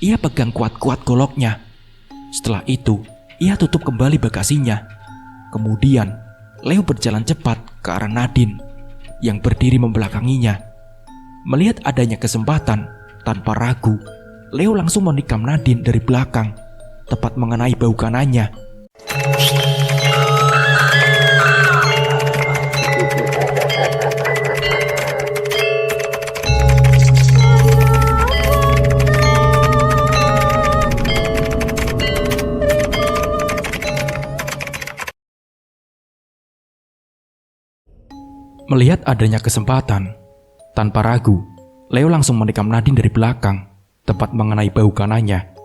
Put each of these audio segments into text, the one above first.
ia pegang kuat-kuat goloknya. Setelah itu, ia tutup kembali bagasinya. Kemudian, Leo berjalan cepat ke arah Nadine yang berdiri membelakanginya. Melihat adanya kesempatan, tanpa ragu, Leo langsung menikam Nadine dari belakang, tepat mengenai bahu kanannya. Melihat adanya kesempatan, tanpa ragu, Leo langsung menikam Nadine dari belakang, tepat mengenai bahu kanannya.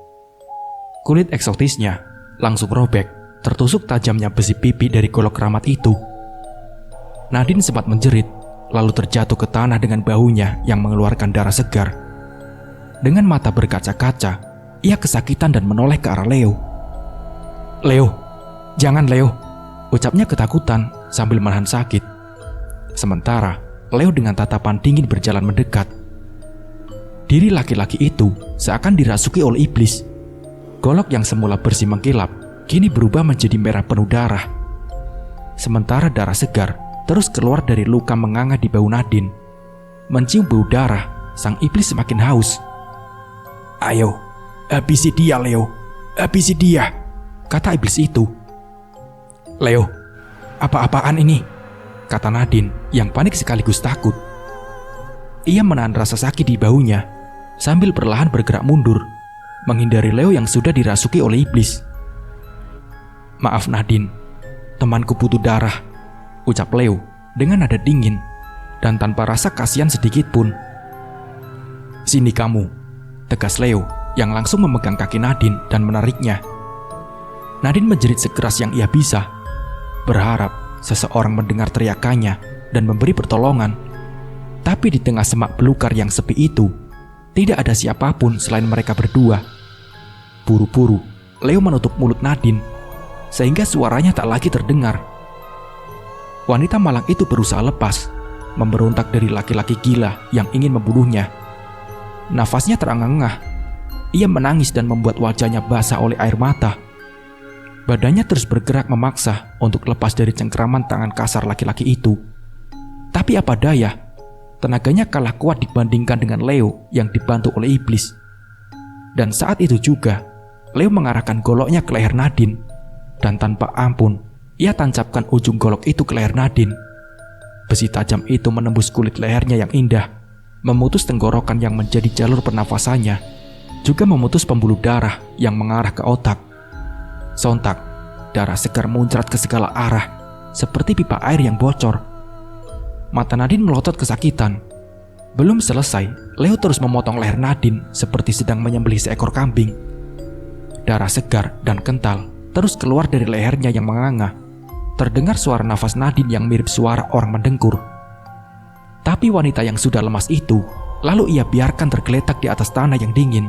Kulit eksotisnya langsung robek, tertusuk tajamnya besi pipi dari golok keramat itu. Nadine sempat menjerit, lalu terjatuh ke tanah dengan bahunya yang mengeluarkan darah segar. Dengan mata berkaca-kaca, ia kesakitan dan menoleh ke arah Leo. "Leo, jangan Leo," ucapnya ketakutan sambil menahan sakit. Sementara Leo dengan tatapan dingin berjalan mendekat. Diri laki-laki itu seakan dirasuki oleh iblis. Golok yang semula bersih mengkilap, kini berubah menjadi merah penuh darah. Sementara darah segar terus keluar dari luka menganga di bahu Nadine. Mencium bau darah, sang iblis semakin haus. "Ayo, habisi dia Leo, habisi dia," kata iblis itu. "Leo, apa-apaan ini?" kata Nadine yang panik sekaligus takut. Ia menahan rasa sakit di bahunya sambil perlahan bergerak mundur, menghindari Leo yang sudah dirasuki oleh iblis. "Maaf Nadine, temanku butuh darah," ucap Leo dengan nada dingin dan tanpa rasa kasihan sedikit pun. "Sini kamu," tegas Leo yang langsung memegang kaki Nadine dan menariknya. Nadine menjerit sekeras yang ia bisa, berharap seseorang mendengar teriakannya dan memberi pertolongan. Tapi di tengah semak belukar yang sepi itu, tidak ada siapapun selain mereka berdua. Buru-buru, Leo menutup mulut Nadine, sehingga suaranya tak lagi terdengar. Wanita malang itu berusaha lepas, memberontak dari laki-laki gila yang ingin membunuhnya. Nafasnya terengah-engah. Ia menangis dan membuat wajahnya basah oleh air mata. Badannya terus bergerak memaksa untuk lepas dari cengkeraman tangan kasar laki-laki itu. Tapi apa daya, tenaganya kalah kuat dibandingkan dengan Leo yang dibantu oleh iblis. Dan saat itu juga, Leo mengarahkan goloknya ke leher Nadine. Dan tanpa ampun, ia tancapkan ujung golok itu ke leher Nadine. Besi tajam itu menembus kulit lehernya yang indah, memutus tenggorokan yang menjadi jalur pernafasannya, juga memutus pembuluh darah yang mengarah ke otak. Sontak, darah segar muncrat ke segala arah, seperti pipa air yang bocor. Mata Nadine melotot kesakitan. Belum selesai, Leo terus memotong leher Nadine seperti sedang menyembelih seekor kambing. Darah segar dan kental terus keluar dari lehernya yang menganga. Terdengar suara nafas Nadine yang mirip suara orang mendengkur. Tapi wanita yang sudah lemas itu, lalu ia biarkan tergeletak di atas tanah yang dingin.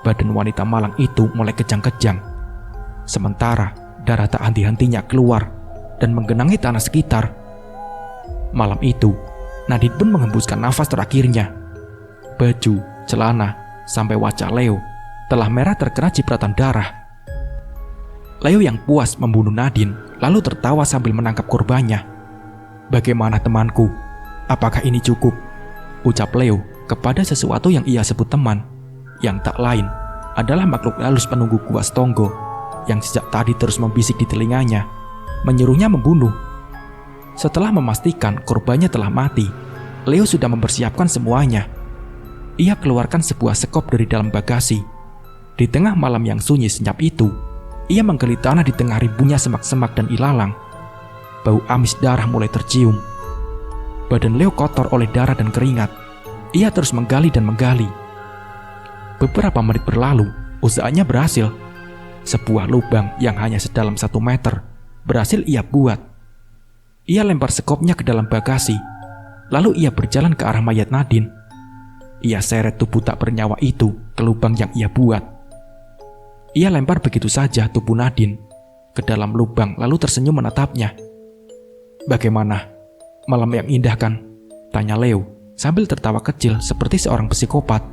Badan wanita malang itu mulai kejang-kejang. Sementara darah tak henti-hentinya keluar dan menggenangi tanah sekitar. Malam itu, Nadine pun menghembuskan nafas terakhirnya. Baju, celana, sampai wajah Leo telah merah terkena cipratan darah. Leo yang puas membunuh Nadine lalu tertawa sambil menangkap korbannya. "Bagaimana temanku? Apakah ini cukup?" ucap Leo kepada sesuatu yang ia sebut teman, yang tak lain adalah makhluk halus penunggu gua Stonggo yang sejak tadi terus membisik di telinganya, menyuruhnya membunuh. Setelah memastikan korbannya telah mati, Leo sudah mempersiapkan semuanya. Ia keluarkan sebuah sekop dari dalam bagasi. Di tengah malam yang sunyi senyap itu, ia menggali tanah di tengah ribunya semak-semak dan ilalang. Bau amis darah mulai tercium. Badan Leo kotor oleh darah dan keringat. Ia terus menggali dan menggali. Beberapa menit berlalu, usahanya berhasil. Sebuah lubang yang hanya sedalam 1 meter berhasil ia buat. Ia lempar sekopnya ke dalam bagasi, lalu ia berjalan ke arah mayat Nadine. Ia seret tubuh tak bernyawa itu ke lubang yang ia buat. Ia lempar begitu saja tubuh Nadine ke dalam lubang lalu tersenyum menatapnya. "Bagaimana? Malam yang indah kan?" tanya Leo sambil tertawa kecil seperti seorang psikopat.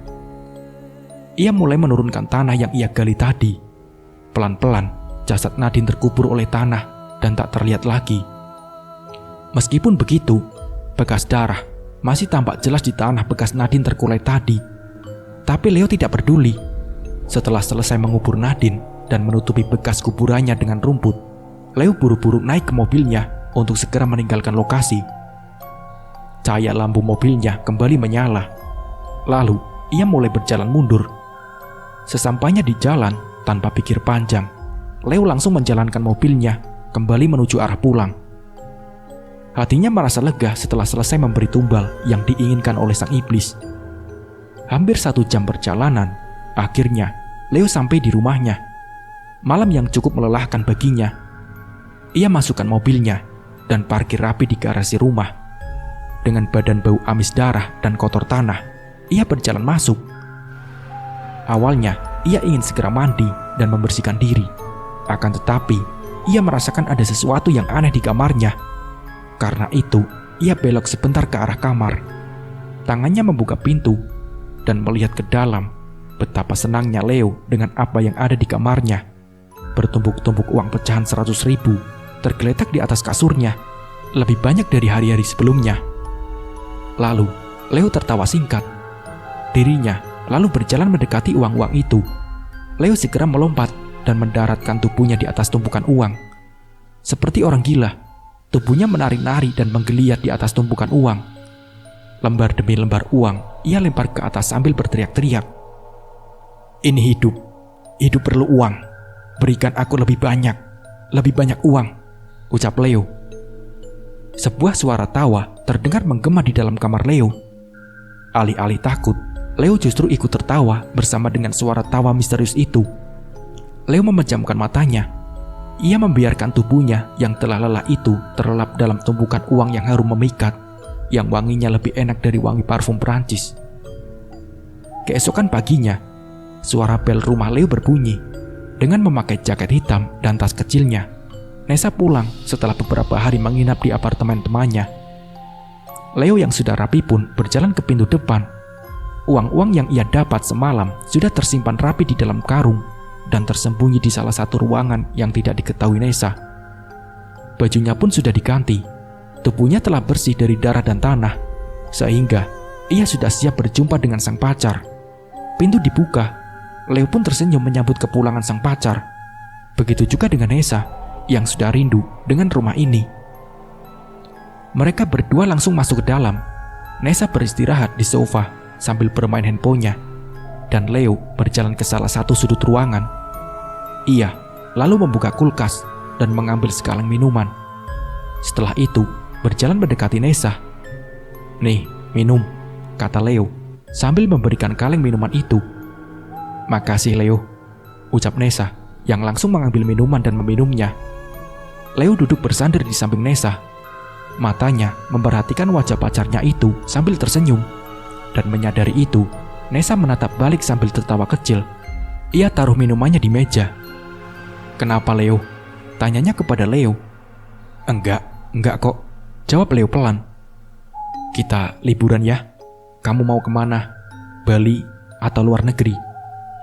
ia mulai menurunkan tanah yang ia gali tadi. Pelan-pelan, jasad Nadine terkubur oleh tanah dan tak terlihat lagi. Meskipun begitu, bekas darah masih tampak jelas di tanah bekas Nadine terkulai tadi. Tapi Leo tidak peduli. Setelah selesai mengubur Nadine dan menutupi bekas kuburannya dengan rumput, Leo buru-buru naik ke mobilnya untuk segera meninggalkan lokasi. Cahaya lampu mobilnya kembali menyala. Lalu, ia mulai berjalan mundur. Sesampainya di jalan, tanpa pikir panjang, Leo langsung menjalankan mobilnya kembali menuju arah pulang. Hatinya merasa lega setelah selesai memberi tumbal yang diinginkan oleh sang iblis. Hampir 1 jam perjalanan, akhirnya Leo sampai di rumahnya. Malam yang cukup melelahkan baginya. Ia masukkan mobilnya dan parkir rapi di garasi rumah. Dengan badan bau amis darah dan kotor tanah, ia berjalan masuk. Awalnya, ia ingin segera mandi dan membersihkan diri. Akan tetapi, ia merasakan ada sesuatu yang aneh di kamarnya. Karena itu, ia belok sebentar ke arah kamar. Tangannya membuka pintu dan melihat ke dalam. Betapa senangnya Leo dengan apa yang ada di kamarnya. Bertumpuk-tumpuk uang pecahan 100.000 tergeletak di atas kasurnya, lebih banyak dari hari-hari sebelumnya. Lalu, Leo tertawa singkat. Dirinya lalu berjalan mendekati uang-uang itu. Leo segera melompat dan mendaratkan tubuhnya di atas tumpukan uang. Seperti orang gila, tubuhnya menari-nari dan menggeliat di atas tumpukan uang. Lembar demi lembar uang ia lempar ke atas sambil berteriak-teriak. "Ini hidup. Hidup perlu uang. Berikan aku lebih banyak uang," ucap Leo. Sebuah suara tawa terdengar menggema di dalam kamar Leo. Alih-alih takut, Leo justru ikut tertawa bersama dengan suara tawa misterius itu. Leo memejamkan matanya. Ia membiarkan tubuhnya yang telah lelah itu terlelap dalam tumpukan uang yang harum memikat, yang wanginya lebih enak dari wangi parfum Perancis. Keesokan paginya, suara bel rumah Leo berbunyi. Dengan memakai jaket hitam dan tas kecilnya, Nessa pulang setelah beberapa hari menginap di apartemen temannya. Leo yang sudah rapi pun berjalan ke pintu depan. Uang-uang yang ia dapat semalam sudah tersimpan rapi di dalam karung dan tersembunyi di salah satu ruangan yang tidak diketahui Nessa. Bajunya pun sudah diganti. Tubuhnya telah bersih dari darah dan tanah, sehingga ia sudah siap berjumpa dengan sang pacar. Pintu dibuka. Leo pun tersenyum menyambut kepulangan sang pacar. Begitu juga dengan Nessa yang sudah rindu dengan rumah ini. Mereka berdua langsung masuk ke dalam. Nessa beristirahat di sofa sambil bermain handphonenya, dan Leo berjalan ke salah satu sudut ruangan. Ia lalu membuka kulkas dan mengambil sekaleng minuman. Setelah itu, berjalan mendekati Nessa. "Nih, minum," kata Leo sambil memberikan kaleng minuman itu. "Makasih, Leo," ucap Nessa yang langsung mengambil minuman dan meminumnya. Leo duduk bersandar di samping Nessa. Matanya memperhatikan wajah pacarnya itu sambil tersenyum. Dan menyadari itu, Nessa menatap balik sambil tertawa kecil. Ia taruh minumannya di meja. "Kenapa, Leo?" tanyanya kepada Leo. Enggak kok," jawab Leo pelan. "Kita liburan ya? Kamu mau kemana? Bali atau luar negeri?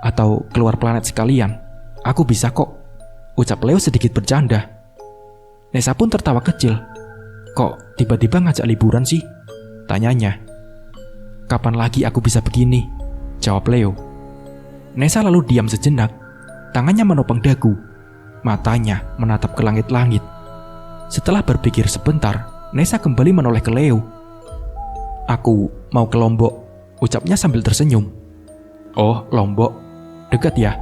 Atau keluar planet sekalian? Aku bisa kok," ucap Leo sedikit bercanda. Nessa pun tertawa kecil. "Kok tiba-tiba ngajak liburan sih?" tanyanya. "Kapan lagi aku bisa begini?" jawab Leo. Nessa lalu diam sejenak. Tangannya menopang dagu. Matanya menatap ke langit-langit. Setelah berpikir sebentar, Nessa kembali menoleh ke Leo. "Aku mau ke Lombok," ucapnya sambil tersenyum. "Oh, Lombok. Dekat ya?"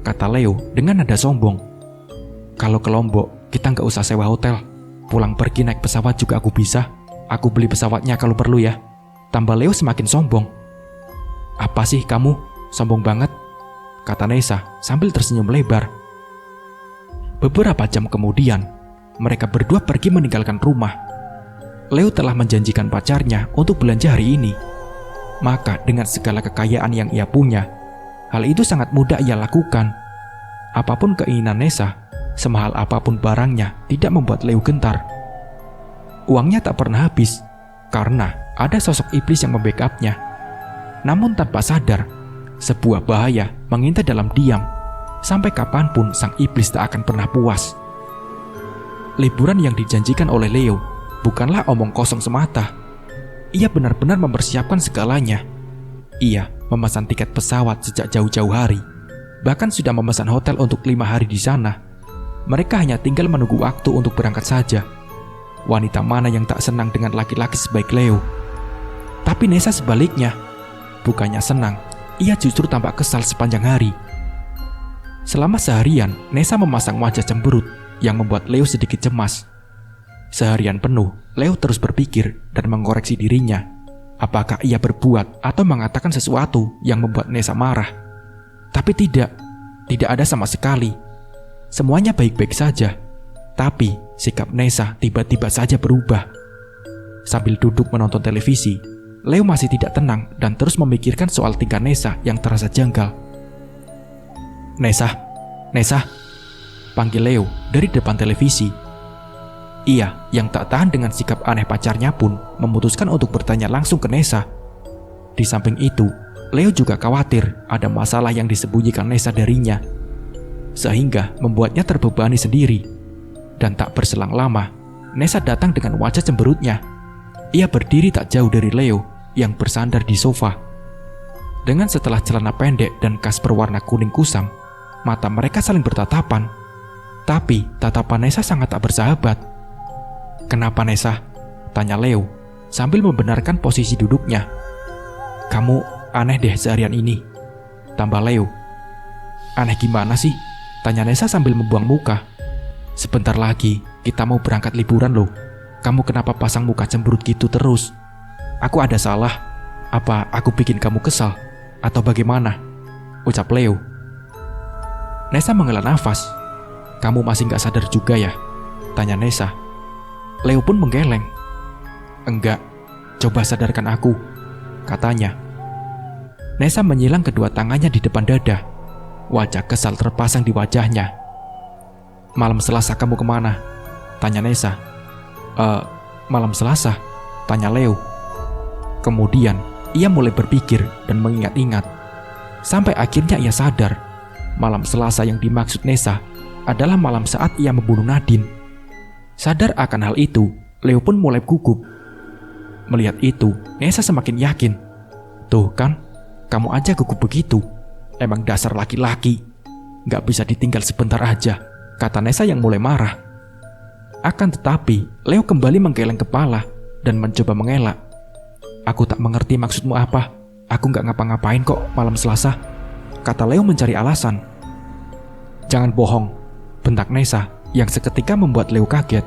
kata Leo dengan nada sombong. "Kalau ke Lombok, kita nggak usah sewa hotel. Pulang pergi naik pesawat juga aku bisa. Aku beli pesawatnya kalau perlu ya," tambah Leo semakin sombong. "Apa sih kamu? Sombong banget," kata Nessa sambil tersenyum lebar. Beberapa jam kemudian, mereka berdua pergi meninggalkan rumah. Leo telah menjanjikan pacarnya untuk belanja hari ini. Maka dengan segala kekayaan yang ia punya, hal itu sangat mudah ia lakukan. Apapun keinginan Nessa, semahal apapun barangnya tidak membuat Leo gentar. Uangnya tak pernah habis, karena ada sosok iblis yang membackupnya. Namun tanpa sadar, Sebuah bahaya mengintai dalam diam. Sampai kapanpun sang iblis tak akan pernah puas. Liburan yang dijanjikan oleh Leo bukanlah omong kosong semata. Ia benar-benar mempersiapkan segalanya. Ia memesan tiket pesawat sejak jauh-jauh hari. Bahkan sudah memesan hotel untuk 5 hari di sana. Mereka hanya tinggal menunggu waktu untuk berangkat saja. Wanita mana yang tak senang dengan laki-laki sebaik Leo? Tapi Nessa sebaliknya. Bukannya senang, ia justru tampak kesal sepanjang hari. Selama seharian, Nessa memasang wajah cemberut yang membuat Leo sedikit cemas. Seharian penuh, Leo terus berpikir dan mengoreksi dirinya. Apakah ia berbuat atau mengatakan sesuatu yang membuat Nessa marah? Tapi tidak ada sama sekali. Semuanya baik-baik saja. Tapi sikap Nessa tiba-tiba saja berubah. Sambil duduk menonton televisi, Leo masih tidak tenang dan terus memikirkan soal tingkah Nessa yang terasa janggal. Nessa, panggil Leo dari depan televisi. Ia yang tak tahan dengan sikap aneh pacarnya pun memutuskan untuk bertanya langsung ke Nessa. Di samping itu, Leo juga khawatir ada masalah yang disembunyikan Nessa darinya, sehingga membuatnya terbebani sendiri. Dan tak berselang lama, Nessa datang dengan wajah cemberutnya. Ia berdiri tak jauh dari Leo yang bersandar di sofa. Dengan setelah celana pendek dan kas berwarna kuning kusam, mata mereka saling bertatapan. Tapi tatapan Nessa sangat tak bersahabat. "Kenapa Nessa?" tanya Leo sambil membenarkan posisi duduknya. "Kamu aneh deh seharian ini," tambah Leo. "Aneh gimana sih?" tanya Nessa sambil membuang muka. "Sebentar lagi kita mau berangkat liburan loh. Kamu kenapa pasang muka cemberut gitu terus? Aku ada salah? Apa aku bikin kamu kesal? Atau bagaimana?" ucap Leo. Nessa menghela nafas. "Kamu masih gak sadar juga ya?" tanya Nessa. Leo pun menggeleng. "Enggak, coba sadarkan aku," katanya. Nessa menyilang kedua tangannya di depan dada. Wajah kesal terpasang di wajahnya. "Malam Selasa kamu kemana?" tanya Nessa. Malam Selasa?" tanya Leo. Kemudian ia mulai berpikir dan mengingat-ingat. Sampai akhirnya ia sadar. Malam Selasa yang dimaksud Nessa adalah malam saat ia membunuh Nadine. Sadar akan hal itu, Leo pun mulai gugup. Melihat itu, Nessa semakin yakin. "Tuh kan, kamu aja gugup begitu. Emang dasar laki-laki. Gak bisa ditinggal sebentar aja," kata Nessa yang mulai marah. Akan tetapi, Leo kembali menggeleng kepala dan mencoba mengelak. "Aku tak mengerti maksudmu apa. Aku gak ngapa-ngapain kok malam Selasa," kata Leo mencari alasan. "Jangan bohong," bentak Nessa yang seketika membuat Leo kaget.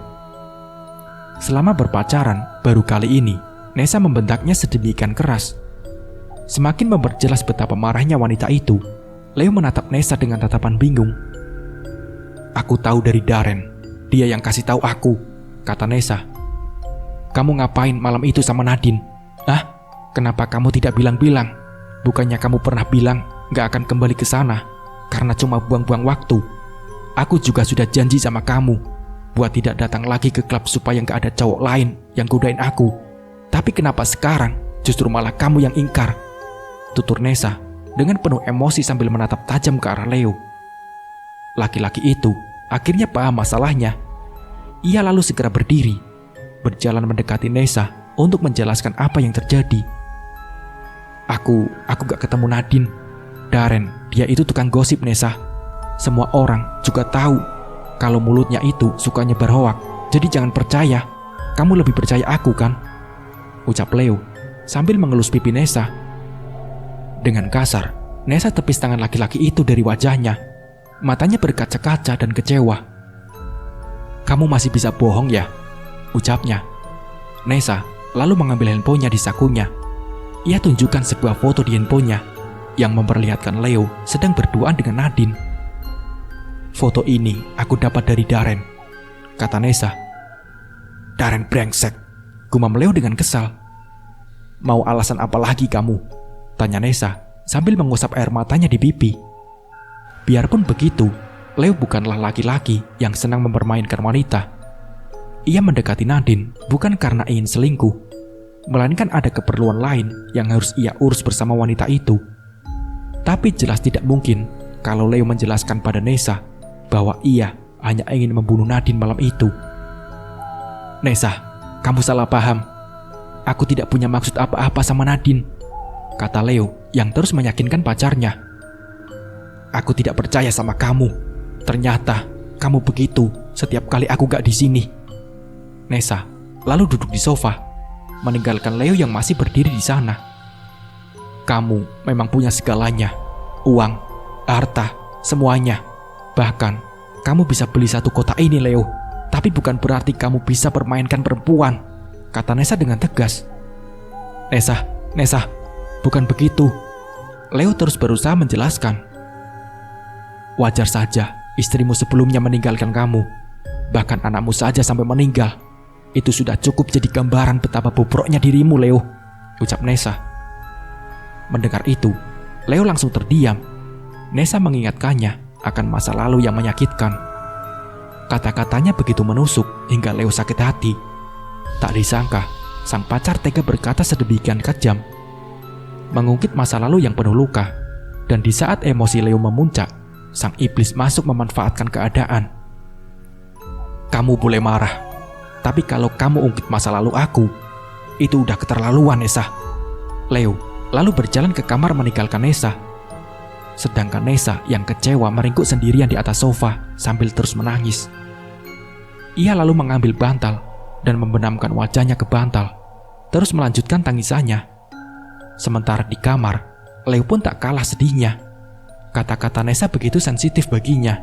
Selama berpacaran, baru kali ini Nessa membentaknya sedemikian keras. Semakin memperjelas betapa marahnya wanita itu, Leo menatap Nessa dengan tatapan bingung. "Aku tahu dari Darren. Dia yang kasih tahu aku," kata Nessa. "Kamu ngapain malam itu sama Nadine? Kenapa kamu tidak bilang-bilang? Bukannya kamu pernah bilang gak akan kembali ke sana karena cuma buang-buang waktu. Aku juga sudah janji sama kamu buat tidak datang lagi ke klub supaya gak ada cowok lain yang godain aku. Tapi kenapa sekarang justru malah kamu yang ingkar?" tutur Nessa dengan penuh emosi sambil menatap tajam ke arah Leo. Laki-laki itu akhirnya paham masalahnya. Ia lalu segera berdiri, berjalan mendekati Nessa untuk menjelaskan apa yang terjadi. Aku gak ketemu Nadine. Darren, dia itu tukang gosip Nessa. Semua orang juga tahu kalau mulutnya itu suka nyebar hoak. Jadi jangan percaya. Kamu lebih percaya aku kan?" ucap Leo sambil mengelus pipi Nessa. Dengan kasar, Nessa tepis tangan laki-laki itu dari wajahnya. Matanya berkaca-kaca dan kecewa. "Kamu masih bisa bohong ya?" ucapnya. Nessa lalu mengambil handphonenya di sakunya. Ia tunjukkan sebuah foto di handphonenya yang memperlihatkan Leo sedang berduaan dengan Nadine. "Foto ini aku dapat dari Darren," kata Nessa. "Darren brengsek," gumam Leo dengan kesal. "Mau alasan apa lagi kamu?" tanya Nessa sambil mengusap air matanya di pipi. Biarpun begitu, Leo bukanlah laki-laki yang senang mempermainkan wanita. Ia mendekati Nadine bukan karena ingin selingkuh, melainkan ada keperluan lain yang harus ia urus bersama wanita itu. Tapi jelas tidak mungkin kalau Leo menjelaskan pada Nessa bahwa ia hanya ingin membunuh Nadine malam itu. "Nessa, kamu salah paham. Aku tidak punya maksud apa-apa sama Nadine," kata Leo yang terus meyakinkan pacarnya. "Aku tidak percaya sama kamu. Ternyata kamu begitu setiap kali aku gak di sini." Nessa lalu duduk di sofa, meninggalkan Leo yang masih berdiri di sana. "Kamu memang punya segalanya. Uang, harta, semuanya. Bahkan, kamu bisa beli satu kota ini, Leo. Tapi bukan berarti kamu bisa permainkan perempuan," kata Nessa dengan tegas. Nessa, bukan begitu." Leo terus berusaha menjelaskan. "Wajar saja istrimu sebelumnya meninggalkan kamu. Bahkan anakmu saja sampai meninggal. Itu sudah cukup jadi gambaran betapa bobroknya dirimu, Leo," ucap Nessa. Mendengar itu, Leo langsung terdiam. Nessa mengingatkannya akan masa lalu yang menyakitkan. Kata-katanya begitu menusuk hingga Leo sakit hati. Tak disangka, sang pacar tega berkata sedemikian kejam, mengungkit masa lalu yang penuh luka. Dan di saat emosi Leo memuncak, sang iblis masuk memanfaatkan keadaan. "Kamu boleh marah, tapi kalau kamu ungkit masa lalu aku, itu udah keterlaluan, Nessa." Leo lalu berjalan ke kamar meninggalkan Nessa. Sedangkan Nessa yang kecewa meringkuk sendirian di atas sofa sambil terus menangis. Ia lalu mengambil bantal dan membenamkan wajahnya ke bantal, terus melanjutkan tangisannya. Sementara di kamar, Leo pun tak kalah sedihnya. Kata-kata Nessa begitu sensitif baginya,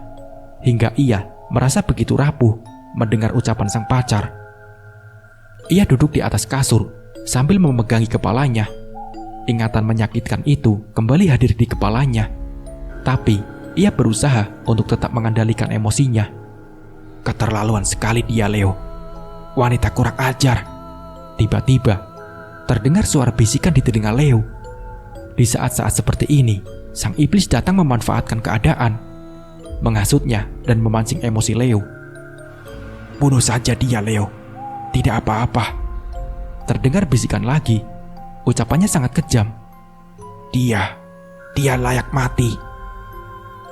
hingga ia merasa begitu rapuh mendengar ucapan sang pacar. Ia duduk di atas kasur sambil memegangi kepalanya. Ingatan menyakitkan itu kembali hadir di kepalanya. Tapi ia berusaha untuk tetap mengendalikan emosinya. Keterlaluan sekali dia, Leo. Wanita kurang ajar. Tiba-tiba terdengar suara bisikan di telinga Leo. Di saat-saat seperti ini, sang iblis datang memanfaatkan keadaan, menghasutnya dan memancing emosi Leo. "Bunuh saja dia, Leo. Tidak apa-apa." Terdengar bisikan lagi. Ucapannya sangat kejam. Dia layak mati."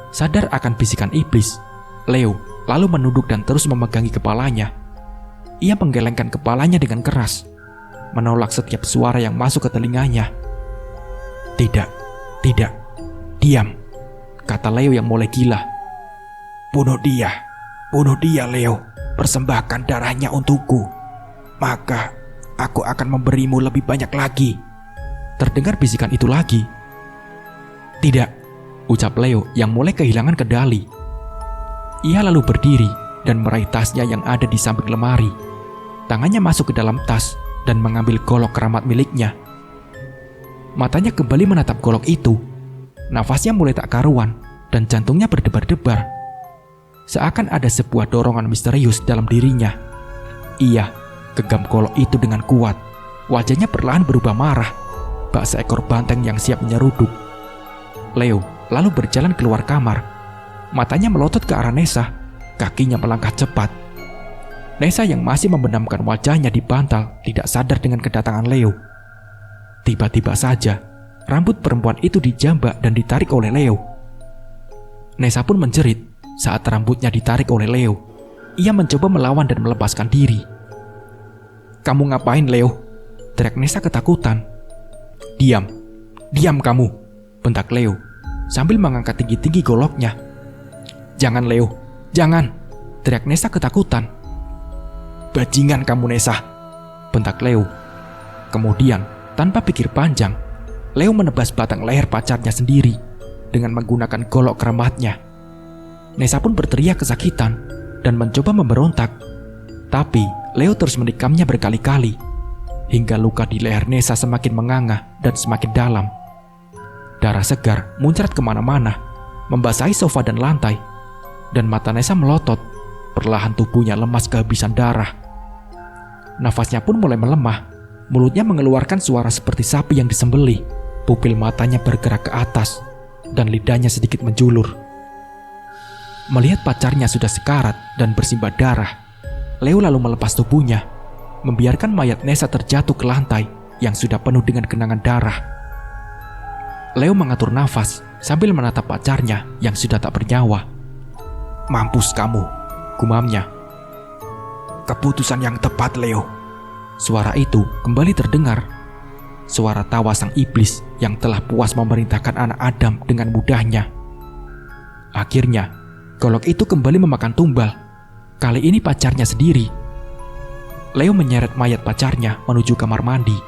Sadar akan bisikan iblis, Leo lalu menunduk dan terus memegangi kepalanya. Ia menggelengkan kepalanya dengan keras, menolak setiap suara yang masuk ke telinganya. Tidak, diam," kata Leo yang mulai gila. Bunuh dia, Leo. Persembahkan darahnya untukku. Maka aku akan memberimu lebih banyak lagi." Terdengar bisikan itu lagi. "Tidak," ucap Leo yang mulai kehilangan kendali. Ia lalu berdiri dan meraih tasnya yang ada di samping lemari. Tangannya masuk ke dalam tas dan mengambil golok keramat miliknya. Matanya kembali menatap golok itu. Nafasnya mulai tak karuan dan jantungnya berdebar-debar. Seakan ada sebuah dorongan misterius dalam dirinya. Ia genggam golok itu dengan kuat. Wajahnya perlahan berubah marah, bak seekor banteng yang siap menyeruduk. Leo lalu berjalan keluar kamar. Matanya melotot ke arah Nessa. Kakinya melangkah cepat. Nessa yang masih membenamkan wajahnya di bantal tidak sadar dengan kedatangan Leo. Tiba-tiba saja, rambut perempuan itu dijambak dan ditarik oleh Leo. Nessa pun menjerit saat rambutnya ditarik oleh Leo. Ia mencoba melawan dan melepaskan diri. "Kamu ngapain, Leo?" teriak Nessa ketakutan. Diam kamu," bentak Leo sambil mengangkat tinggi-tinggi goloknya. "Jangan, Leo, jangan," teriak Nessa ketakutan. "Bajingan kamu, Nessa," bentak Leo. Kemudian, tanpa pikir panjang, Leo menebas batang leher pacarnya sendiri dengan menggunakan golok keramatnya. Nessa pun berteriak kesakitan dan mencoba memberontak. Tapi Leo terus menikamnya berkali-kali, hingga luka di leher Nessa semakin menganga dan semakin dalam. Darah segar muncrat kemana-mana, membasahi sofa dan lantai, dan mata Nessa melotot. Perlahan tubuhnya lemas kehabisan darah. Nafasnya pun mulai melemah, mulutnya mengeluarkan suara seperti sapi yang disembelih. Pupil matanya bergerak ke atas, dan lidahnya sedikit menjulur. Melihat pacarnya sudah sekarat dan bersimbah darah, Leo lalu melepas tubuhnya, membiarkan mayat Nessa terjatuh ke lantai yang sudah penuh dengan genangan darah. Leo mengatur nafas sambil menatap pacarnya yang sudah tak bernyawa. "Mampus kamu," gumamnya. "Keputusan yang tepat, Leo." Suara itu kembali terdengar. Suara tawa sang iblis yang telah puas memerintahkan anak Adam dengan mudahnya. Akhirnya, golok itu kembali memakan tumbal. Kali ini pacarnya sendiri. Leo menyeret mayat pacarnya menuju kamar mandi.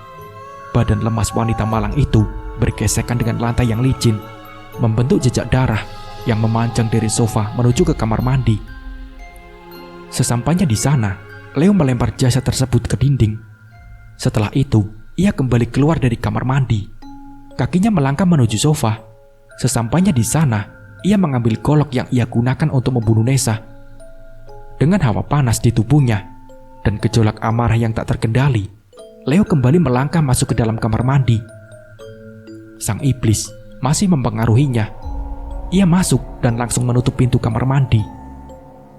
Badan lemas wanita malang itu bergesekan dengan lantai yang licin, membentuk jejak darah yang memanjang dari sofa menuju ke kamar mandi. Sesampainya di sana, Leo melempar jasad tersebut ke dinding. Setelah itu, ia kembali keluar dari kamar mandi. Kakinya melangkah menuju sofa. Sesampainya di sana, ia mengambil golok yang ia gunakan untuk membunuh Nessa. Dengan hawa panas di tubuhnya dan gejolak amarah yang tak terkendali, Leo kembali melangkah masuk ke dalam kamar mandi. Sang iblis masih mempengaruhinya. Ia masuk dan langsung menutup pintu kamar mandi.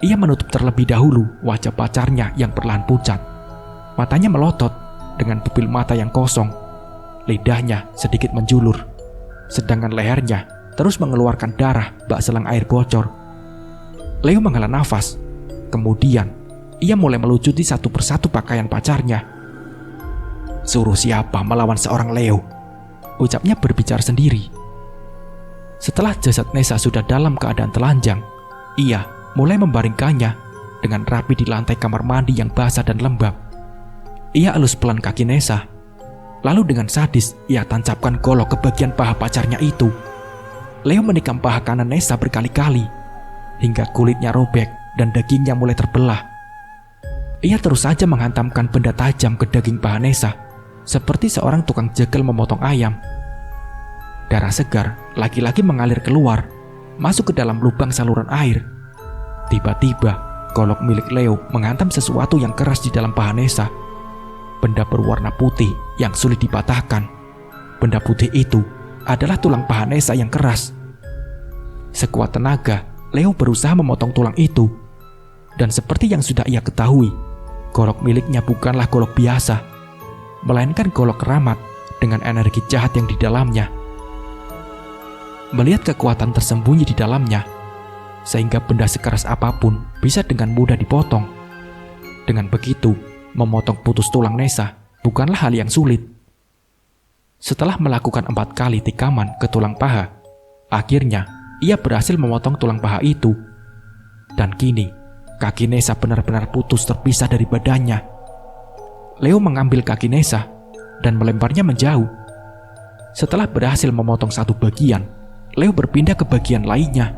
Ia menutup terlebih dahulu wajah pacarnya yang perlahan pucat. Matanya melotot dengan pupil mata yang kosong. Lidahnya sedikit menjulur, sedangkan lehernya terus mengeluarkan darah bak selang air bocor. Leo menghela nafas. Kemudian, ia mulai melucuti satu persatu pakaian pacarnya. "Suruh siapa melawan seorang Leo?" ucapnya berbicara sendiri. Setelah jasad Nessa sudah dalam keadaan telanjang, ia mulai membaringkannya dengan rapi di lantai kamar mandi yang basah dan lembab. Ia elus pelan kaki Nessa. Lalu dengan sadis, ia tancapkan golok ke bagian paha pacarnya itu. Leo menikam paha kanan Nessa berkali-kali, hingga kulitnya robek dan dagingnya mulai terbelah. Ia terus saja menghantamkan benda tajam ke daging paha Nessa, seperti seorang tukang jegal memotong ayam. Darah segar lagi-lagi mengalir keluar, masuk ke dalam lubang saluran air. Tiba-tiba, golok milik Leo menghantam sesuatu yang keras di dalam paha Nessa. Benda berwarna putih yang sulit dipatahkan. Benda putih itu adalah tulang paha Nessa yang keras. Sekuat tenaga, Leo berusaha memotong tulang itu. Dan seperti yang sudah ia ketahui, golok miliknya bukanlah golok biasa, melainkan golok keramat dengan energi jahat yang di dalamnya. Melihat kekuatan tersembunyi di dalamnya, sehingga benda sekeras apapun bisa dengan mudah dipotong. Dengan begitu, memotong putus tulang Nessa bukanlah hal yang sulit. Setelah melakukan 4 kali tikaman ke tulang paha, akhirnya ia berhasil memotong tulang paha itu. Dan kini, kaki Nessa benar-benar putus terpisah dari badannya. Leo mengambil kaki Nessa dan melemparnya menjauh. Setelah berhasil memotong satu bagian, Leo berpindah ke bagian lainnya.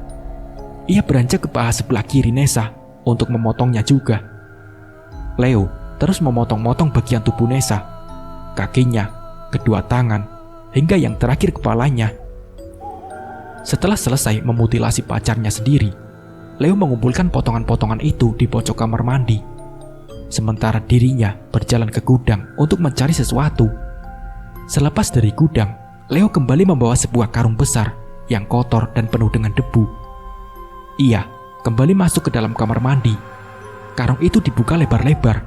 Ia beranjak ke paha sebelah kiri Nessa untuk memotongnya juga. Leo terus memotong-motong bagian tubuh Nessa, kakinya, kedua tangan, hingga yang terakhir kepalanya. Setelah selesai memutilasi pacarnya sendiri, Leo mengumpulkan potongan-potongan itu di pojok kamar mandi. Sementara dirinya berjalan ke gudang untuk mencari sesuatu. Selepas dari gudang, Leo kembali membawa sebuah karung besar yang kotor dan penuh dengan debu. Ia kembali masuk ke dalam kamar mandi. Karung itu dibuka lebar-lebar.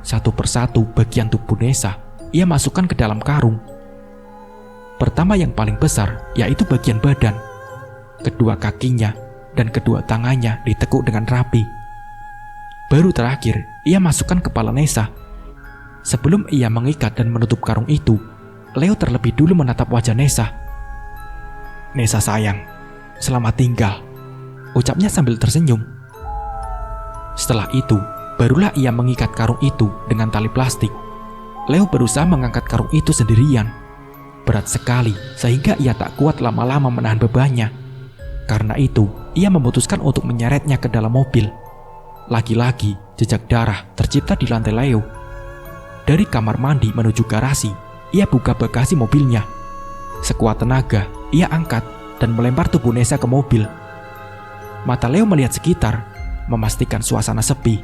Satu persatu bagian tubuh Nessa ia masukkan ke dalam karung. Pertama yang paling besar yaitu bagian badan. Kedua kakinya dan kedua tangannya ditekuk dengan rapi. Baru terakhir ia masukkan kepala Nessa. Sebelum ia mengikat dan menutup karung itu, Leo terlebih dulu menatap wajah Nessa. "Nessa sayang, selamat tinggal," ucapnya sambil tersenyum. Setelah itu, barulah ia mengikat karung itu dengan tali plastik. Leo berusaha mengangkat karung itu sendirian. Berat sekali sehingga ia tak kuat lama-lama menahan bebannya. Karena itu, ia memutuskan untuk menyeretnya ke dalam mobil. Lagi-lagi, jejak darah tercipta di lantai Leo. Dari kamar mandi menuju garasi, ia buka bagasi mobilnya. Sekuat tenaga, ia angkat dan melempar tubuh Nessa ke mobil. Mata Leo melihat sekitar, memastikan suasana sepi,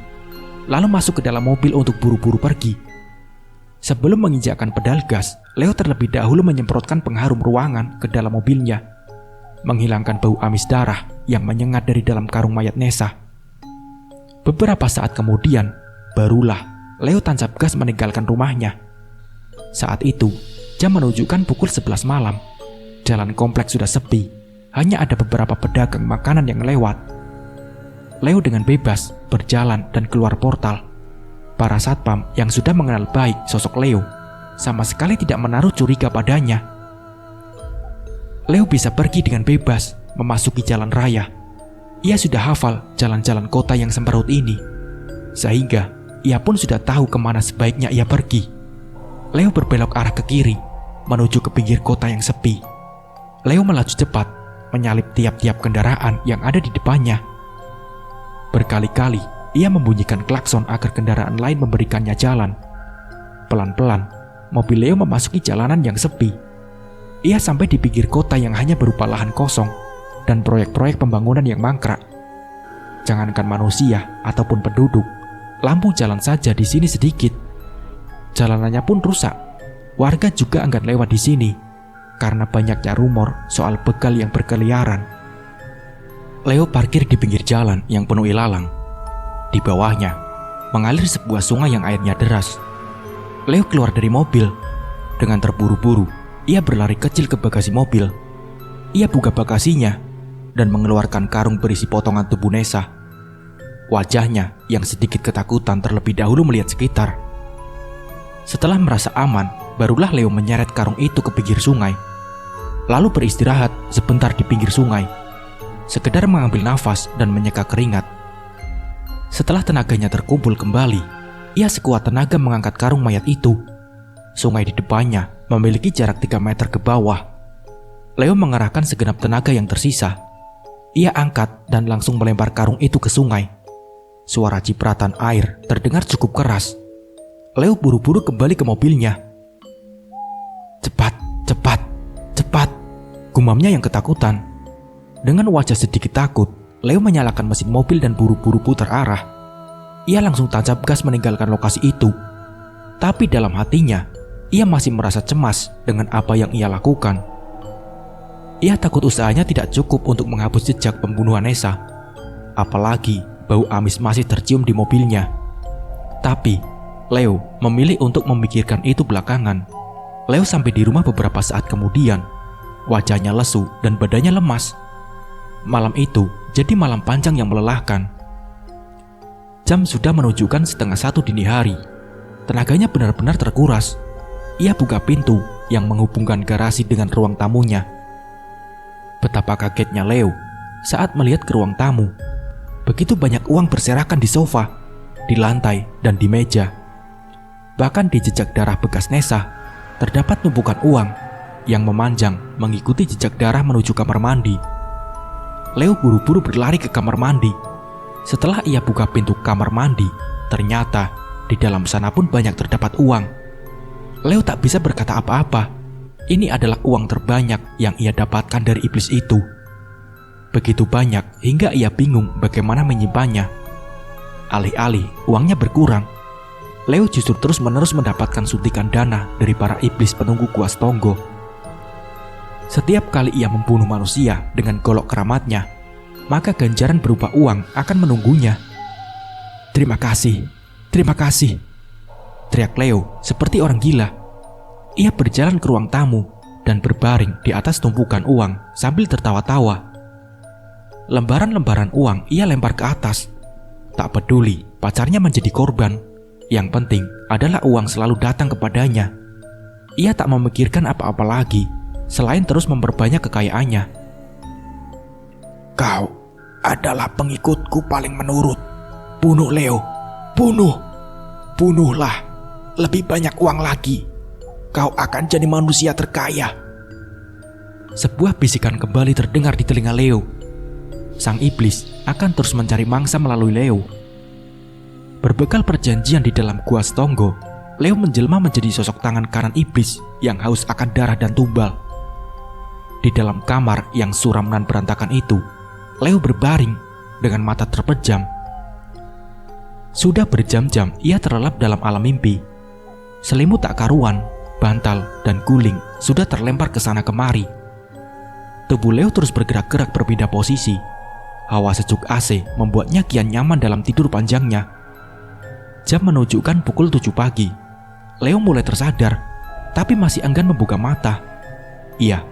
lalu masuk ke dalam mobil untuk buru-buru pergi. Sebelum menginjakkan pedal gas, Leo terlebih dahulu menyemprotkan pengharum ruangan ke dalam mobilnya, menghilangkan bau amis darah yang menyengat dari dalam karung mayat Nessa. Beberapa saat kemudian, barulah Leo tancap gas meninggalkan rumahnya. Saat itu, jam menunjukkan pukul 11 malam. Jalan kompleks sudah sepi, hanya ada beberapa pedagang makanan yang lewat. Leo dengan bebas berjalan dan keluar portal. Para satpam yang sudah mengenal baik sosok Leo sama sekali tidak menaruh curiga padanya. Leo bisa pergi dengan bebas memasuki jalan raya. Ia sudah hafal jalan-jalan kota yang semrawut ini, sehingga ia pun sudah tahu kemana sebaiknya ia pergi. Leo berbelok arah ke kiri, menuju ke pinggir kota yang sepi. Leo melaju cepat, menyalip tiap-tiap kendaraan yang ada di depannya. Berkali-kali ia membunyikan klakson agar kendaraan lain memberikannya jalan. Pelan-pelan, mobil Leo memasuki jalanan yang sepi. Ia sampai di pinggir kota yang hanya berupa lahan kosong dan proyek-proyek pembangunan yang mangkrak. Jangankan manusia ataupun penduduk, lampu jalan saja di sini sedikit. Jalanannya pun rusak. Warga juga enggan lewat di sini karena banyaknya rumor soal begal yang berkeliaran. Leo parkir di pinggir jalan yang penuh ilalang. Di bawahnya mengalir sebuah sungai yang airnya deras. Leo keluar dari mobil. Dengan terburu-buru, ia berlari kecil ke bagasi mobil. Ia buka bagasinya dan mengeluarkan karung berisi potongan tubuh Nessa. Wajahnya yang sedikit ketakutan terlebih dahulu melihat sekitar. Setelah merasa aman, barulah Leo menyeret karung itu ke pinggir sungai. Lalu beristirahat sebentar di pinggir sungai, sekedar mengambil nafas dan menyeka keringat. Setelah tenaganya terkumpul kembali, ia sekuat tenaga mengangkat karung mayat itu. Sungai di depannya memiliki jarak 3 meter ke bawah. Leo mengerahkan segenap tenaga yang tersisa. Ia angkat dan langsung melempar karung itu ke sungai. Suara cipratan air terdengar cukup keras. Leo buru-buru kembali ke mobilnya. Cepat, cepat, cepat, gumamnya yang ketakutan. Dengan wajah sedikit takut, Leo menyalakan mesin mobil dan buru-buru putar arah. Ia langsung tancap gas meninggalkan lokasi itu. Tapi dalam hatinya, ia masih merasa cemas dengan apa yang ia lakukan. Ia takut usahanya tidak cukup untuk menghapus jejak pembunuhan Nessa. Apalagi bau amis masih tercium di mobilnya. Tapi Leo memilih untuk memikirkan itu belakangan. Leo sampai di rumah beberapa saat kemudian. Wajahnya lesu dan badannya lemas. Malam itu jadi malam panjang yang melelahkan. Jam sudah menunjukkan 12:30 dini hari. Tenaganya benar-benar terkuras. Ia buka pintu yang menghubungkan garasi dengan ruang tamunya. Betapa kagetnya Leo saat melihat ke ruang tamu. Begitu banyak uang berserakan di sofa, di lantai, dan di meja. Bahkan di jejak darah bekas Nessa, terdapat tumpukan uang yang memanjang mengikuti jejak darah menuju kamar mandi. Leo buru-buru berlari ke kamar mandi. Setelah ia buka pintu kamar mandi, ternyata di dalam sana pun banyak terdapat uang. Leo tak bisa berkata apa-apa. Ini adalah uang terbanyak yang ia dapatkan dari iblis itu. Begitu banyak hingga ia bingung bagaimana menyimpannya. Alih-alih uangnya berkurang, Leo justru terus-menerus mendapatkan suntikan dana dari para iblis penunggu Gua Stonggo. Setiap kali ia membunuh manusia dengan golok keramatnya, maka ganjaran berupa uang akan menunggunya. Terima kasih, teriak Leo seperti orang gila. Ia berjalan ke ruang tamu dan berbaring di atas tumpukan uang sambil tertawa-tawa. Lembaran-lembaran uang ia lempar ke atas. Tak peduli pacarnya menjadi korban, yang penting adalah uang selalu datang kepadanya. Ia tak memikirkan apa-apa lagi selain terus memperbanyak kekayaannya. Kau adalah pengikutku paling menurut. Bunuh Leo, bunuhlah. Lebih banyak uang lagi. Kau akan jadi manusia terkaya. Sebuah bisikan kembali terdengar di telinga Leo. Sang iblis akan terus mencari mangsa melalui Leo. Berbekal perjanjian di dalam Gua Stonggo, Leo menjelma menjadi sosok tangan kanan iblis yang haus akan darah dan tumbal. Di dalam kamar yang suram dan berantakan itu, Leo berbaring dengan mata terpejam. Sudah berjam-jam ia terlelap dalam alam mimpi. Selimut tak karuan, bantal, dan guling sudah terlempar ke sana kemari. Tubuh Leo terus bergerak-gerak berpindah posisi. Hawa sejuk AC membuatnya kian nyaman dalam tidur panjangnya. Jam menunjukkan pukul 7 pagi. Leo mulai tersadar, tapi masih enggan membuka mata. Iya,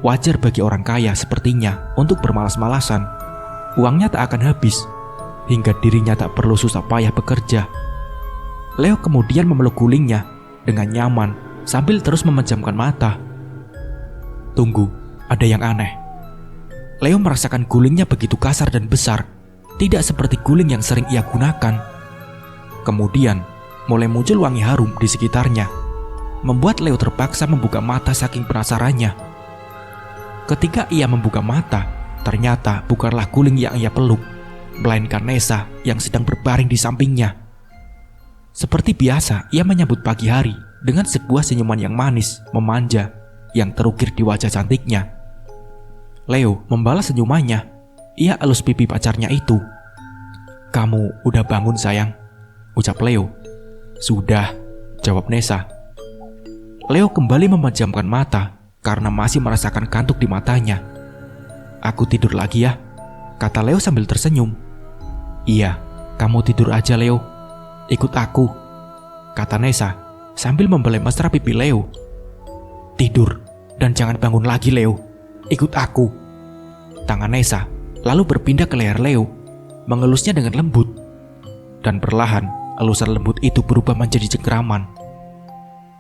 wajar bagi orang kaya sepertinya untuk bermalas-malasan. Uangnya tak akan habis, hingga dirinya tak perlu susah payah bekerja. Leo kemudian memeluk gulingnya dengan nyaman sambil terus memejamkan mata. Tunggu, ada yang aneh. Leo merasakan gulingnya begitu kasar dan besar, tidak seperti guling yang sering ia gunakan. Kemudian, mulai muncul wangi harum di sekitarnya, membuat Leo terpaksa membuka mata saking penasarannya. Ketika ia membuka mata, ternyata bukanlah guling yang ia peluk, melainkan Nessa yang sedang berbaring di sampingnya. Seperti biasa, ia menyambut pagi hari dengan sebuah senyuman yang manis, memanja, yang terukir di wajah cantiknya. Leo membalas senyumannya. Ia elus pipi pacarnya itu. "Kamu udah bangun sayang?" ucap Leo. "Sudah," jawab Nessa. Leo kembali memejamkan mata karena masih merasakan kantuk di matanya. "Aku tidur lagi ya," kata Leo sambil tersenyum. "Iya, kamu tidur aja Leo. Ikut aku," kata Nessa sambil membelai mesra pipi Leo. "Tidur dan jangan bangun lagi Leo. Ikut aku." Tangan Nessa lalu berpindah ke leher Leo, mengelusnya dengan lembut. Dan perlahan, elusan lembut itu berubah menjadi cengkeraman.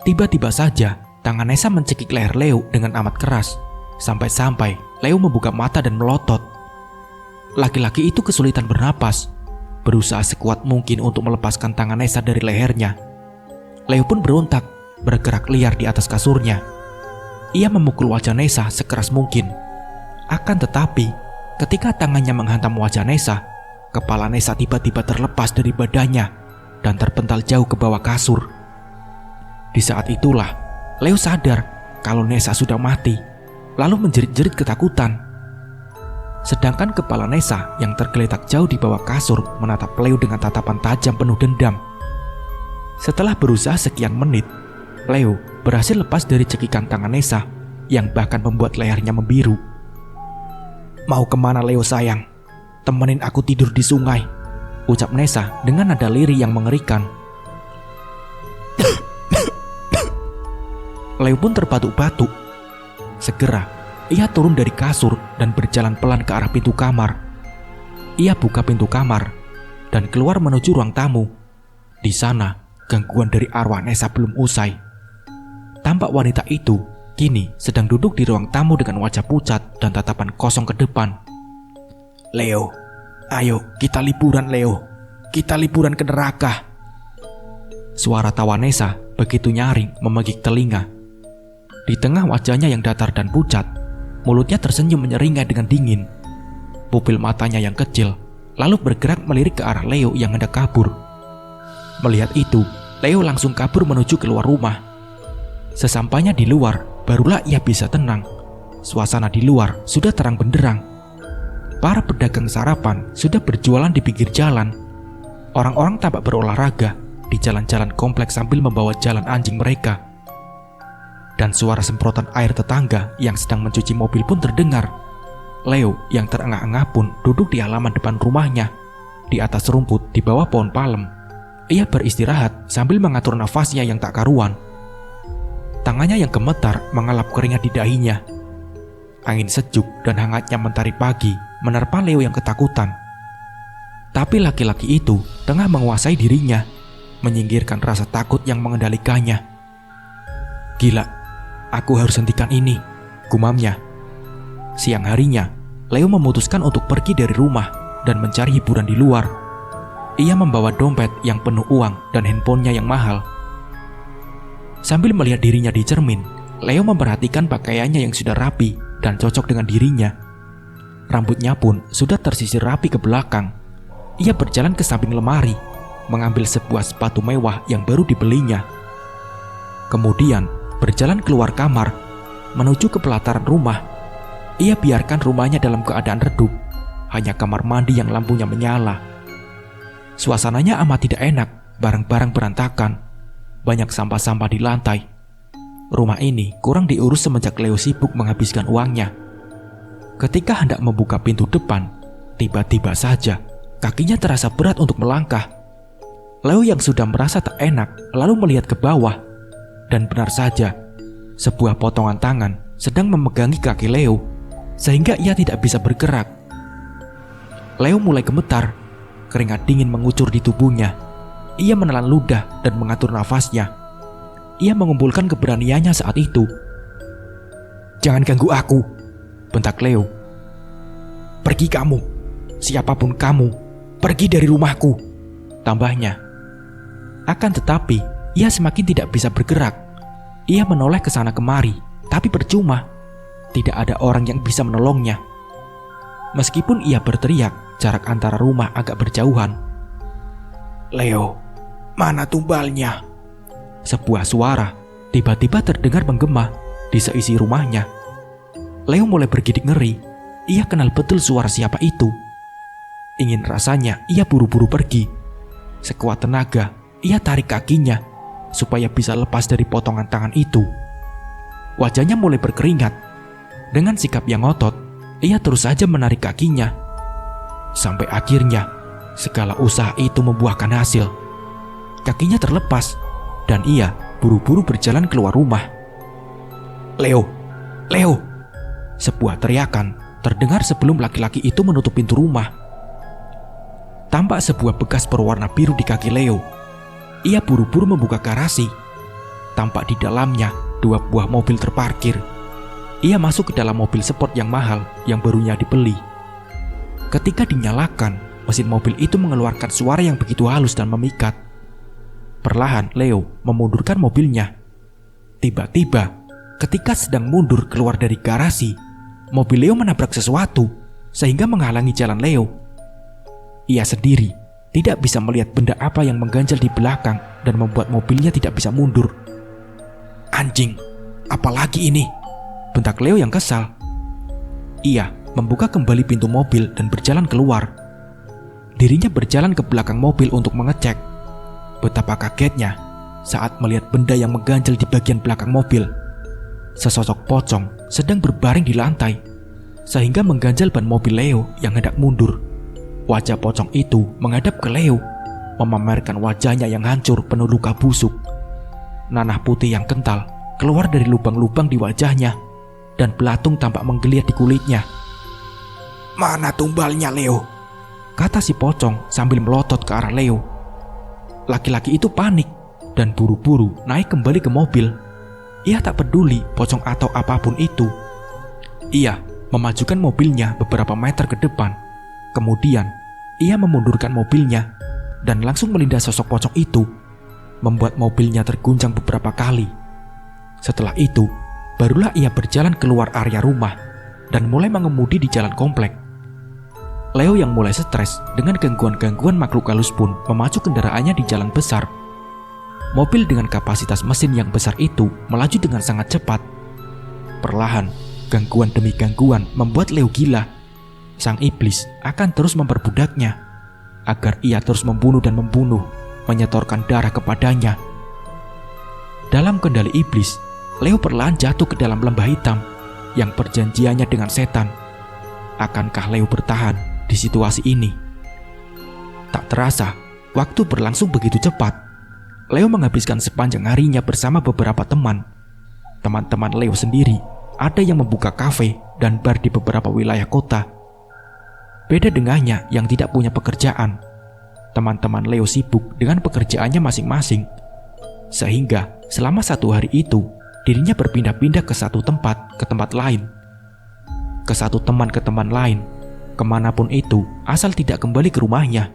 Tiba-tiba saja, tangan Nessa mencekik leher Leo dengan amat keras, sampai-sampai Leo membuka mata dan melotot. Laki-laki itu kesulitan bernapas, berusaha sekuat mungkin untuk melepaskan tangan Nessa dari lehernya. Leo pun berontak, bergerak liar di atas kasurnya. Ia memukul wajah Nessa sekeras mungkin. Akan tetapi, ketika tangannya menghantam wajah Nessa, kepala Nessa tiba-tiba terlepas dari badannya dan terpental jauh ke bawah kasur. Di saat itulah, Leo sadar kalau Nessa sudah mati, lalu menjerit-jerit ketakutan. Sedangkan kepala Nessa yang tergeletak jauh di bawah kasur menatap Leo dengan tatapan tajam penuh dendam. Setelah berusaha sekian menit, Leo berhasil lepas dari cekikan tangan Nessa yang bahkan membuat lehernya membiru. "Mau kemana Leo sayang? Temenin aku tidur di sungai," ucap Nessa dengan nada lirih yang mengerikan. Leo pun terbatuk-batuk. Segera, ia turun dari kasur dan berjalan pelan ke arah pintu kamar. Ia buka pintu kamar dan keluar menuju ruang tamu. Di sana, gangguan dari arwah Nessa belum usai. Tampak wanita itu kini sedang duduk di ruang tamu dengan wajah pucat dan tatapan kosong ke depan. "Leo, ayo kita liburan Leo. Kita liburan ke neraka." Suara tawa Nessa begitu nyaring memegik telinga. Di tengah wajahnya yang datar dan pucat, mulutnya tersenyum menyeringai dengan dingin. Pupil matanya yang kecil lalu bergerak melirik ke arah Leo yang hendak kabur. Melihat itu, Leo langsung kabur menuju keluar rumah. Sesampainya di luar, barulah ia bisa tenang. Suasana di luar sudah terang benderang. Para pedagang sarapan sudah berjualan di pinggir jalan. Orang-orang tampak berolahraga di jalan-jalan kompleks sambil membawa jalan anjing mereka. Dan suara semprotan air tetangga yang sedang mencuci mobil pun terdengar. Leo yang terengah-engah pun duduk di halaman depan rumahnya, di atas rumput di bawah pohon palem. Ia beristirahat sambil mengatur nafasnya yang tak karuan. Tangannya yang gemetar mengalap keringat di dahinya. Angin sejuk dan hangatnya mentari pagi menerpa Leo yang ketakutan. Tapi laki-laki itu tengah menguasai dirinya, menyingkirkan rasa takut yang mengendalikannya. "Gila, aku harus hentikan ini," gumamnya. Siang harinya, Leo memutuskan untuk pergi dari rumah dan mencari hiburan di luar. Ia membawa dompet yang penuh uang dan handphonenya yang mahal. Sambil melihat dirinya di cermin, Leo memperhatikan pakaiannya yang sudah rapi dan cocok dengan dirinya. Rambutnya pun sudah tersisir rapi ke belakang. Ia berjalan ke samping lemari, mengambil sebuah sepatu mewah yang baru dibelinya. Kemudian berjalan keluar kamar, menuju ke pelataran rumah. Ia biarkan rumahnya dalam keadaan redup, hanya kamar mandi yang lampunya menyala. Suasananya amat tidak enak, barang-barang berantakan, banyak sampah-sampah di lantai. Rumah ini kurang diurus semenjak Leo sibuk menghabiskan uangnya. Ketika hendak membuka pintu depan, tiba-tiba saja kakinya terasa berat untuk melangkah. Leo yang sudah merasa tak enak lalu melihat ke bawah, dan benar saja, sebuah potongan tangan sedang memegangi kaki Leo, sehingga ia tidak bisa bergerak. Leo mulai gemetar, keringat dingin mengucur di tubuhnya. Ia menelan ludah dan mengatur nafasnya. Ia mengumpulkan keberaniannya saat itu. "Jangan ganggu aku," bentak Leo. "Pergi kamu, siapapun kamu, pergi dari rumahku," tambahnya. Akan tetapi, ia semakin tidak bisa bergerak. Ia menoleh ke sana kemari, tapi percuma. Tidak ada orang yang bisa menolongnya. Meskipun ia berteriak, jarak antara rumah agak berjauhan. "Leo, mana tumbalnya?" Sebuah suara tiba-tiba terdengar menggema di seisi rumahnya. Leo mulai bergidik ngeri. Ia kenal betul suara siapa itu. Ingin rasanya ia buru-buru pergi. Sekuat tenaga, ia tarik kakinya supaya bisa lepas dari potongan tangan itu. Wajahnya mulai berkeringat. Dengan sikap yang ngotot, ia terus saja menarik kakinya. Sampai akhirnya, segala usaha itu membuahkan hasil. Kakinya terlepas, dan ia buru-buru berjalan keluar rumah. "Leo! Leo!" Sebuah teriakan terdengar sebelum laki-laki itu menutup pintu rumah. Tampak sebuah bekas berwarna biru di kaki Leo. Ia buru-buru membuka garasi. Tampak di dalamnya 2 buah mobil terparkir. Ia masuk ke dalam mobil sport yang mahal yang barunya dibeli. Ketika dinyalakan, mesin mobil itu mengeluarkan suara yang begitu halus dan memikat. Perlahan Leo memundurkan mobilnya. Tiba-tiba, ketika sedang mundur keluar dari garasi, mobil Leo menabrak sesuatu sehingga menghalangi jalan Leo. Ia sendiri tidak bisa melihat benda apa yang mengganjal di belakang dan membuat mobilnya tidak bisa mundur. "Anjing, apalagi ini?" bentak Leo yang kesal. Ia membuka kembali pintu mobil dan berjalan keluar. Dirinya berjalan ke belakang mobil untuk mengecek. Betapa kagetnya saat melihat benda yang mengganjal di bagian belakang mobil. Sesosok pocong sedang berbaring di lantai, sehingga mengganjal ban mobil Leo yang hendak mundur. Wajah pocong itu menghadap ke Leo, memamerkan wajahnya yang hancur penuh luka busuk. Nanah putih yang kental keluar dari lubang-lubang di wajahnya, dan belatung tampak menggeliat di kulitnya. "Mana tumbalnya, Leo?" kata si pocong sambil melotot ke arah Leo. Laki-laki itu panik dan buru-buru naik kembali ke mobil. Ia tak peduli pocong atau apapun itu. Ia memajukan mobilnya beberapa meter ke depan. Kemudian, ia memundurkan mobilnya dan langsung melindas sosok pocong itu, membuat mobilnya terguncang beberapa kali. Setelah itu, barulah ia berjalan keluar area rumah dan mulai mengemudi di jalan komplek. Leo yang mulai stres dengan gangguan-gangguan makhluk halus pun memacu kendaraannya di jalan besar. Mobil dengan kapasitas mesin yang besar itu melaju dengan sangat cepat. Perlahan, gangguan demi gangguan membuat Leo gila. Sang iblis akan terus memperbudaknya agar ia terus membunuh dan membunuh, menyetorkan darah kepadanya. Dalam kendali iblis, Leo perlahan jatuh ke dalam lembah hitam yang perjanjiannya dengan setan. Akankah Leo bertahan di situasi ini? Tak terasa, waktu berlangsung begitu cepat. Leo menghabiskan sepanjang harinya bersama beberapa teman. Teman-teman Leo sendiri ada yang membuka kafe dan bar di beberapa wilayah kota. Beda dengannya yang tidak punya pekerjaan. Teman-teman Leo sibuk dengan pekerjaannya masing-masing. Sehingga selama 1 hari itu, dirinya berpindah-pindah ke satu tempat ke tempat lain. Ke satu teman ke teman lain, kemanapun itu, asal tidak kembali ke rumahnya.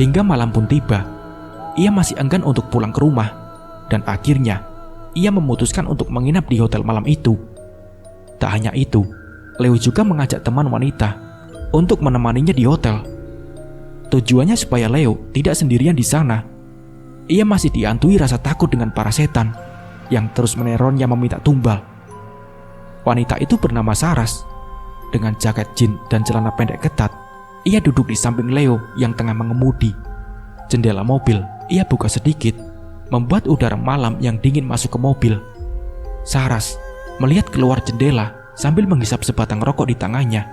Hingga malam pun tiba, ia masih enggan untuk pulang ke rumah. Dan akhirnya, ia memutuskan untuk menginap di hotel malam itu. Tak hanya itu, Leo juga mengajak teman wanita untuk menemaninya di hotel. Tujuannya supaya Leo tidak sendirian di sana. Ia masih dihantui rasa takut dengan para setan yang terus menerornya meminta tumbal. Wanita itu bernama Saras. Dengan jaket jin dan celana pendek ketat, ia duduk di samping Leo yang tengah mengemudi. Jendela mobil ia buka sedikit, membuat udara malam yang dingin masuk ke mobil. Saras melihat keluar jendela sambil menghisap sebatang rokok di tangannya.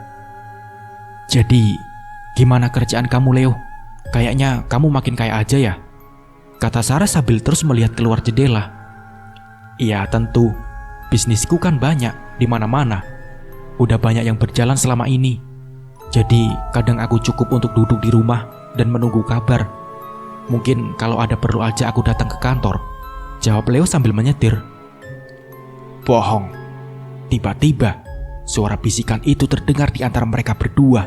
"Jadi, gimana kerjaan kamu, Leo? Kayaknya kamu makin kaya aja ya?" kata Saras sambil terus melihat keluar jendela. "Iya tentu, Bisnisku kan banyak di mana-mana. Udah banyak yang berjalan selama ini. Jadi kadang aku cukup untuk duduk di rumah dan menunggu kabar. Mungkin kalau ada perlu aja aku datang ke kantor, jawab Leo sambil menyetir. Bohong. Tiba-tiba suara bisikan itu terdengar di antara mereka berdua.